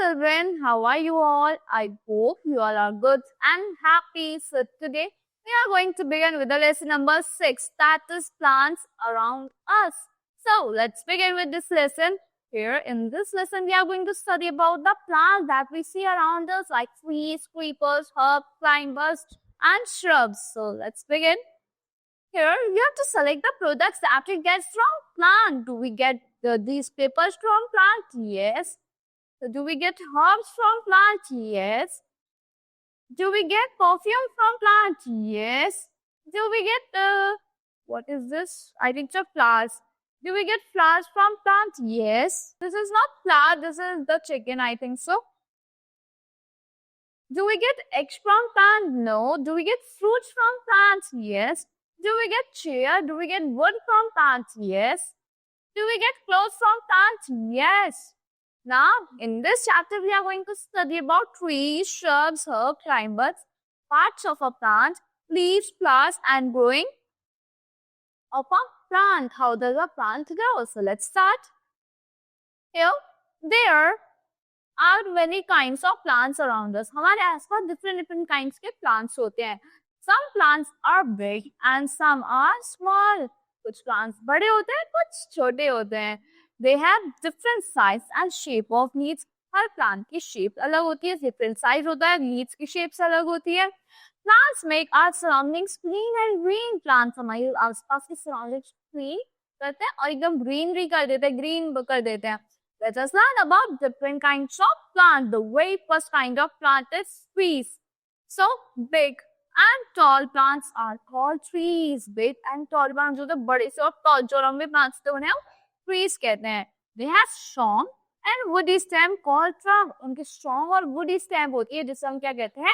children, how are you all? I hope you all are good and happy. So today we are going to begin with the lesson number 6, that is plants around us. So let's begin with this lesson. Here in this lesson we are going to study about the plants that we see around us like trees, creepers, herbs, climbers and shrubs. So let's begin. Here you have to select the products that we get from plant. Do we get these papers from plant? Yes. So do we get herbs from plant? Yes. Do we get perfume from plant? Yes. Do we get what is this? I think it's flowers. Do we get flowers from plant? Yes. This is not flower. This is the chicken. I think so. Do we get eggs from plant? No. Do we get fruits from plants? Yes. Do we get chair? Do we get wood from plants? Yes. Do we get clothes from plants? Yes. Now, in this chapter, we are going to study about trees, shrubs, herbs, climbers, parts of a plant, leaves, flowers, and growing of a plant. How does a plant grow? So, let's start. Here, there are many kinds of plants around us. हमारे आसपास different kinds के plants होते हैं. Some plants are big and some are small. कुछ plants बड़े होते हैं, कुछ छोटे होते हैं. They have different size and shape of leaves. Her plant की shape अलग होती है, different size होता है, leaves की shapes अलग होती है. Plants make our surroundings clean and green. Plants हमारे आसपास की surroundings clean करते हैं और एकदम greenery कर देते हैं, green कर देते हैं. Let us learn about different kinds of plants. The very first kind of plant is trees. So big and tall plants are called trees. Big and tall plants जो तो बड़े से और tall जो लंबे plants तो उन्हें trees कहते हैं. They have strong and woody stem called trunk. उनकी strong और woody stem होती है जिसे हम क्या कहते हैं?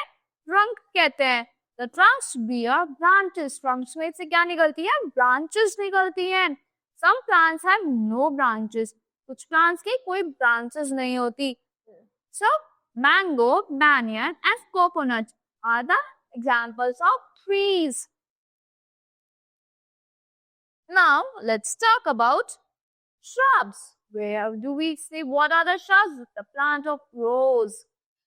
Trunk कहते हैं. The trunks bear branches. Trunks में से क्या निकलती है? Branches निकलती हैं. Some plants have no branches. कुछ plants की कोई branches नहीं होती. So mango, banyan and coconut are the examples of trees. Now let's talk about shrubs. Where do we see what are the shrubs? The plant of rose.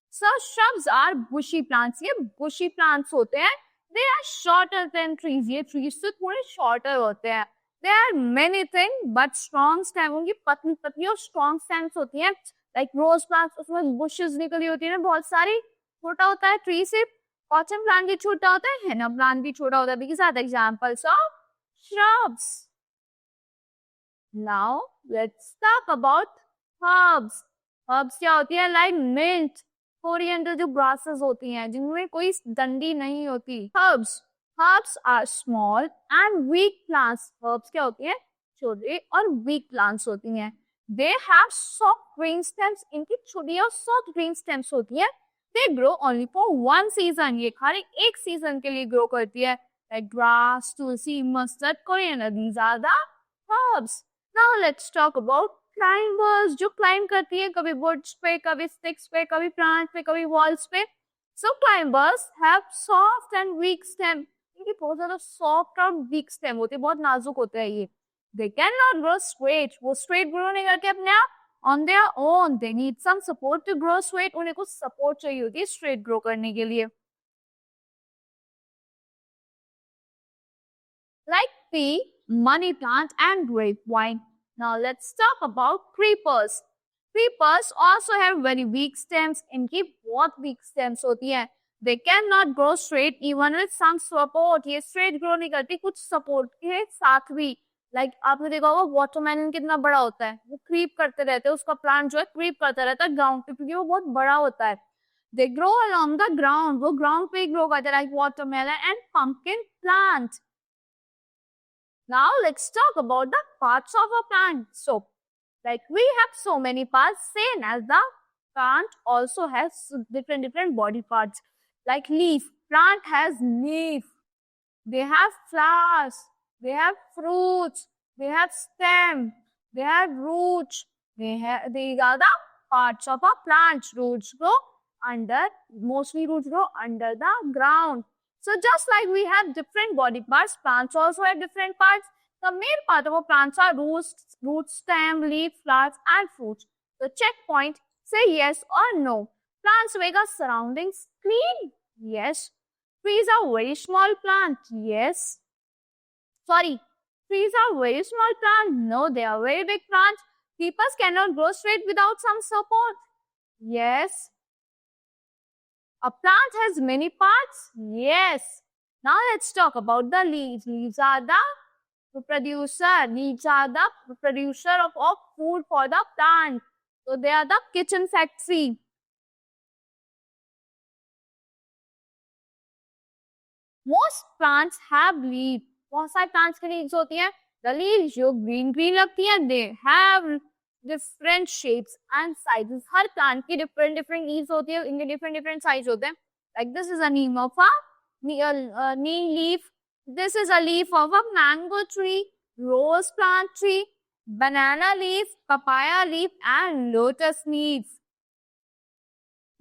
So shrubs are bushy plants. ये bushy plants होते हैं. They are shorter than trees. ये trees से थोड़े shorter होते हैं. There are many things, but strong stem उनकी पतली पतली और strong stems होती हैं. Like rose plants, उसमें bushes निकली होती है ना बहुत सारी. छोटा होता है tree से. Cotton plant भी छोटा होता है. Henna plant भी छोटा होता है. These are the examples of shrubs. Now let's talk about herbs. Herbs क्या होती है? Like mint, coriander जो grasses होती हैं जिनमें कोई डंडी नहीं होती. Herbs. Herbs are small and weak plants. Herbs क्या होती हैं? छोटे और weak plants होती हैं. They have soft green stems. इनकी छोटी और soft green stems होती हैं. They grow only for one season. ये खाली एक season के लिए grow करती है. Like grass, tulsi, mustard, coriander. These are the herbs. Now let's talk about climbers. जो climb करती है कभी woods पे, कभी sticks पे, कभी plants पे, कभी walls पे. So climbers have soft and weak stem. इनकी बहुत ज़्यादा soft और weak stem होती है, बहुत नाजुक होता है ये. They cannot grow straight. वो straight grow नहीं करते अपने आप. On their own, they need some support to grow straight. उन्हें कुछ support चाहिए होती है straight grow करने के लिए. Like pea, money plant and grapevine. Now let's talk about creepers. Creepers also have very weak stems. इनकी बहुत weak stems होती हैं. They cannot grow straight even with some support. ये straight grow नहीं करती कुछ support के साथ भी. Like आपने देखा होगा watermelon कितना बड़ा होता है. वो creep करते रहते हैं. उसका plant जो है creep करता रहता है ground पे क्योंकि वो बहुत बड़ा होता है. They grow along the ground. वो ground पे ही grow करते हैं like watermelon and pumpkin plant. Now let's talk about the parts of a plant. So, like we have so many parts, same as the plant also has different body parts. Like leaf, plant has leaf. They have flowers. They have fruits. They have stem. They have roots. These are the parts of a plant. Roots grow mostly roots grow under the ground. So just like we have different body parts, plants also have different parts. The main part of our plants are roots, stem, leaf, flowers and fruits. The checkpoint Say yes or no. Plants make our surroundings clean. Yes. Trees are very small plant. Yes. Sorry. Trees are very small plant. No, they are very big plants. Creepers cannot grow straight without some support. Yes. A plant has many parts. Yes. Now let's talk about the leaves. Leaves are the producer. Leaves are the producer of food for the plant. So they are the kitchen factory. Most plants have leaves. बहुत सारे plants के leaves होती हैं. The leaves जो green green लगती हैं, they have different shapes and sizes. Her plant की different leaves होती है, इनके different size होते हैं. Like this is a neem of a neem leaf. This is a leaf of a mango tree, rose plant tree, banana leaf, papaya leaf, and lotus leaves.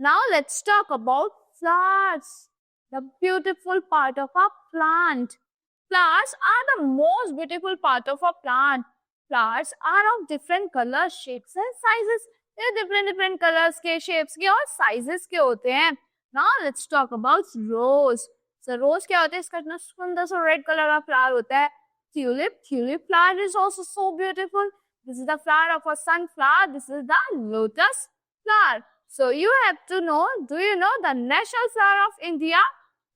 Now let's talk about flowers. The beautiful part of a plant. Flowers are the most beautiful part of a plant. Flowers are of different colors, shapes and sizes. There are different colors के shapes के और sizes के होते हैं. Now let's talk about rose. So rose क्या होता है? इसका इतना सुंदर सा red color का flower होता है. Tulip flower is also so beautiful. This is the flower of a sunflower. This is the lotus flower. So you have to know, do you know the national flower of India?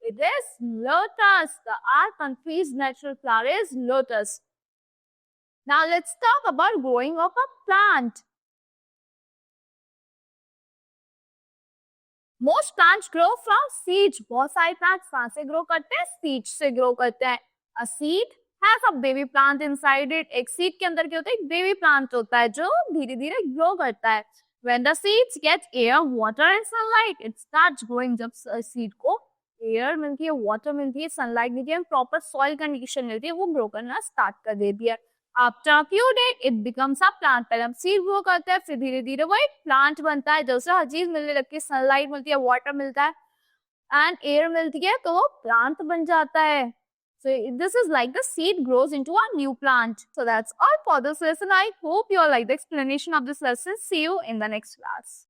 It is lotus. Our country's national flower is lotus. Now let's talk about growing of a plant. Most plants grow from seeds. बहुत सारे plants कहाँ से grow करते हैं? Seeds से grow करते हैं. A seed has a baby plant inside it. एक seed के अंदर क्या होता है? एक baby plant होता है जो धीरे-धीरे grow करता है. When the seeds get air, water and sunlight, it starts growing. जब seed को air मिलती है, water मिलती है, sunlight मिलती है, proper soil condition मिलती है, वो grow करना start कर देती है. After a few days, it becomes a plant. पहले हम seed grow करते हैं, फिर धीरे-धीरे वो एक plant बनता है. जैसे हर चीज मिलने लगती है, sunlight मिलती है, water मिलता है, and air मिलती है, तो वो plant बन जाता है. So this is like the seed grows into a new plant. So that's all for this lesson. I hope you all like the explanation of this lesson. See you in the next class.